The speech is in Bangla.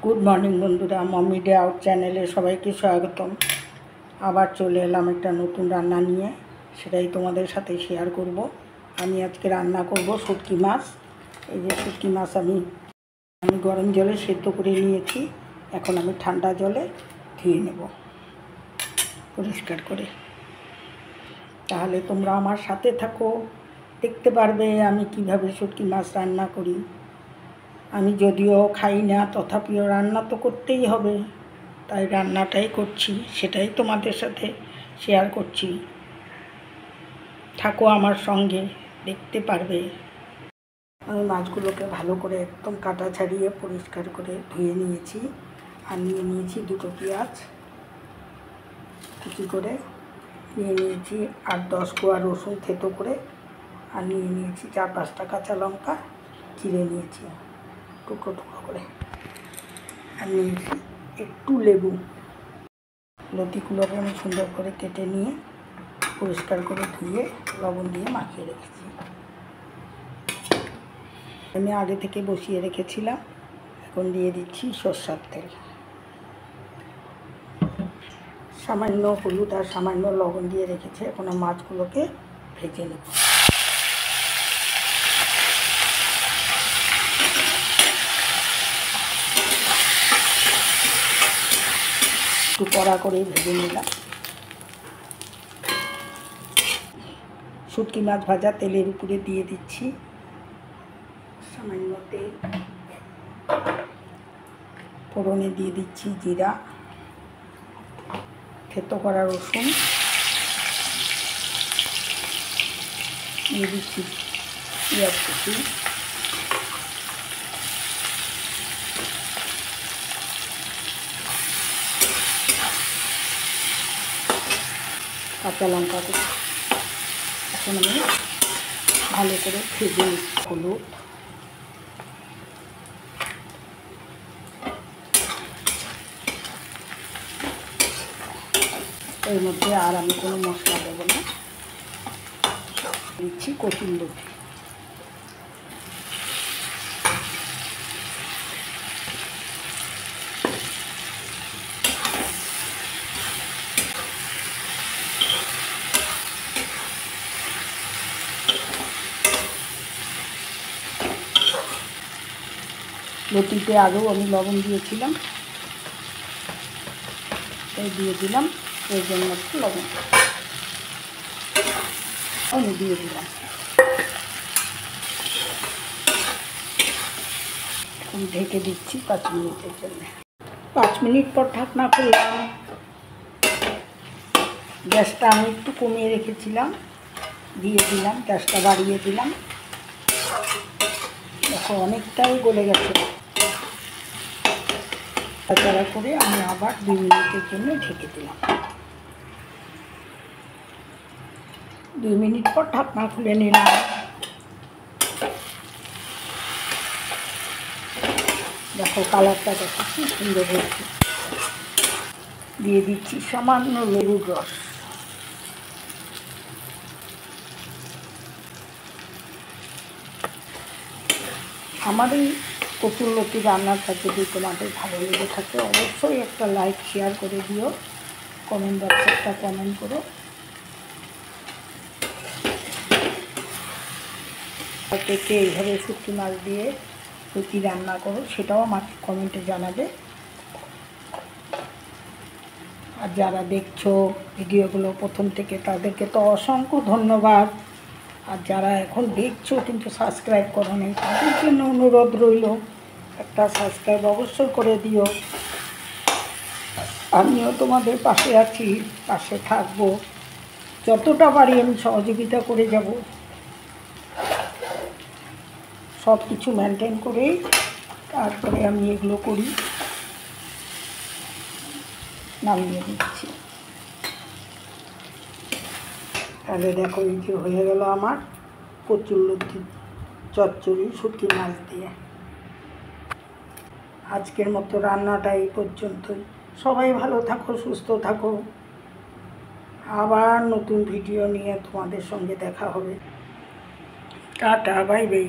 গুড মর্নিং বন্ধুরা, মমি ডে আউট চ্যানেলে সবাইকে স্বাগতম। আবার চলে এলাম একটা নতুন রান্না নিয়ে, সেটাই তোমাদের সাথে শেয়ার করব। আমি আজকে রান্না করব শুটকি মাছ। এই যে শুটকি মাছ আমি গরম জলে সেদ্ধ করে নিয়েছি। এখন আমি ঠান্ডা জলে ধুয়ে নেব পরিষ্কার করে। তাহলে তোমরা আমার সাথে থাকো, দেখতে পারবে আমি কিভাবে শুটকি মাছ রান্না করি। আমি যদিও খাই না, তথাপিও রান্না তো করতেই হবে, তাই রান্নাটাই করছি, সেটাই তোমাদের সাথে শেয়ার করছি। থাকো আমার সঙ্গে, দেখতে পারবে। আমি মাছগুলোকে ভালো করে একদম কাটা ছাড়িয়ে পরিষ্কার করে ধুয়ে নিয়েছি। আর নিয়ে নিয়েছি দুটো পেঁয়াজ কুচি করে, নিয়ে নিয়েছি 8-10 কোয়া রসুন থেতো করে, আর নিয়ে নিয়েছি 4-5টা কাঁচা লঙ্কা চিড়ে নিয়েছি টুকরো টুকরো করে, আর নিয়েছি একটু লেবু। লতিগুলোকে আমি সুন্দর করে কেটে নিয়ে পরিষ্কার করে ধুয়ে লবণ দিয়ে মাখিয়ে রেখেছি। আমি আগে থেকে বসিয়ে রেখেছিলাম। এখন দিয়ে দিচ্ছি সরষের তেল, সামান্য হলুদ আর সামান্য লবণ দিয়ে রেখেছি। এখন মাছগুলোকে ভেজে নেব। একটু কড়া করে ভেজে নিলাম। শুটকি মাছ ভাজা তেলের উপরে দিয়ে দিচ্ছি সামান্য তেল, ফোড়নে দিয়ে দিচ্ছি জিরা, থেতো করা রসুন, দিয়ে দিচ্ছি পেঁয়াজ কুচি, কাঁচা লঙ্কা কুচি। এখন আমি ভালো করে ভেজে নিচ্ছি। হলুদ, এর মধ্যে আর আমি কোনো মশলা দেবো না। দিচ্ছি কচুরলতি, লতিতে আগেও আমি লবণ দিয়েছিলাম, তাই দিয়ে দিলাম প্রয়োজন মতো লবণ আমি দিয়ে দিলাম। এখন ঢেকে দিচ্ছি 5 মিনিটের জন্য। 5 মিনিট পর ঢাকনা খুললাম। গ্যাসটা আমি একটু কমিয়ে রেখেছিলাম, দিয়ে দিলাম, গ্যাসটা বাড়িয়ে দিলাম। দেখো অনেকটাই গলে গেছে। তাড়াতাড়ি করে আমি আবার 2 মিনিটের জন্য ঢেকে দিলাম। 2 মিনিট পর ঢাকনা খুলে নিলাম। দেখো কালারটা দেখো কি সুন্দর হয়েছে। দিয়ে দিচ্ছি সামান্য লেবুর রস। আমার এই কচুরলতি রান্নাটা যদি তোমাদের ভালো লেগে থাকে, অবশ্যই একটা লাইক শেয়ার করে দিও, কমেন্ট বক্সে একটা কমেন্ট করো। আর কে এইভাবে শুটকি মাছ দিয়ে লতি রান্না করো, সেটাও আমাকে কমেন্টে জানাবে। আর যারা দেখছো ভিডিওগুলো প্রথম থেকে, তাদেরকে তো অসংখ্য ধন্যবাদ। আর যারা এখন দেখছো কিন্তু সাবস্ক্রাইব করো নি, তাদের জন্য অনুরোধ রইল, একটা সাবস্ক্রাইব অবশ্যই করে দিও। আমিও তোমাদের পাশে আছি, পাশে থাকবো, যতটা পারি আমি সহযোগিতা করে যাব। সব কিছু মেনটেন করেই তারপরে আমি এগুলো করি। নামিয়ে দিচ্ছি। তাহলে দেখো এই যে হয়ে গেল আমার কচুরলতি চচ্চড়ি শুটকি মাছ দিয়ে। আজকের মতো রান্নাটা এই পর্যন্তই। সবাই ভালো থাকো, সুস্থ থাকো। আবার নতুন ভিডিও নিয়ে তোমাদের সঙ্গে দেখা হবে। Tata, bye bye.